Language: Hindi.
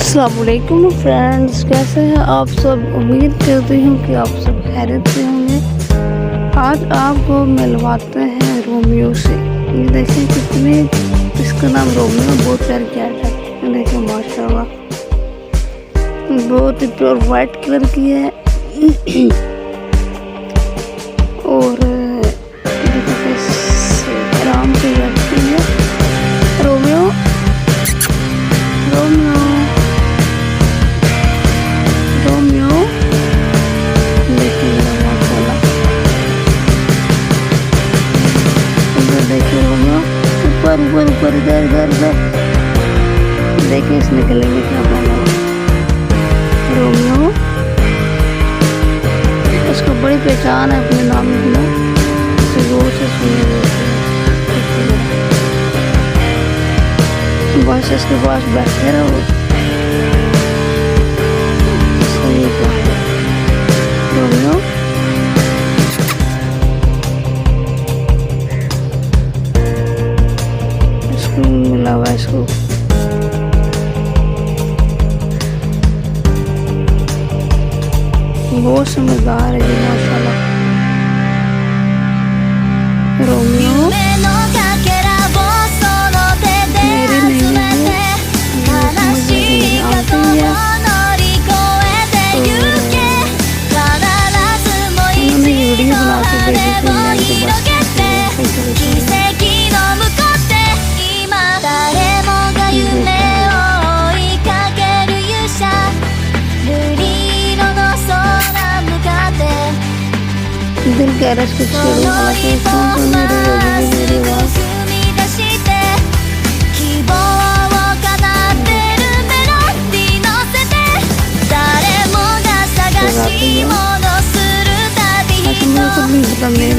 अस्सलामुअलैकुम फ्रेंड्स, कैसे हैं आप सब। उम्मीद करती हूँ कि आप सब खैरियत से होंगे। आज आपको मिलवाते हैं रोमियो से। ये देखिए कितने, इसका नाम रोमियो, बहुत प्यार किया है। देखिए माशाल्लाह बहुत ही प्योर वाइट कलर की है। और आराम से बैठती है। रोमियो रोमियो रोमियो देखिए माशाल्लाह। देखिए रोमियो ऊपर ऊपर ऊपर इधर इधर इधर। देखिए इसने गले में क्या पहना है। रोमियो, इसको बड़ी पहचान है अपने नाम की ना, इसे जोर से सुनने बस इसके पास बैठे रहो। रोमियो इसको मिला हुआ, इसको बहुत समझदार है ये माशाल्लाह। रोमियो मेरी नहीं है, वीडियो बना के भेजी थी दिल कह रहा है इसको छोड़ो, हालांकि मेरी आवाज़ मेरे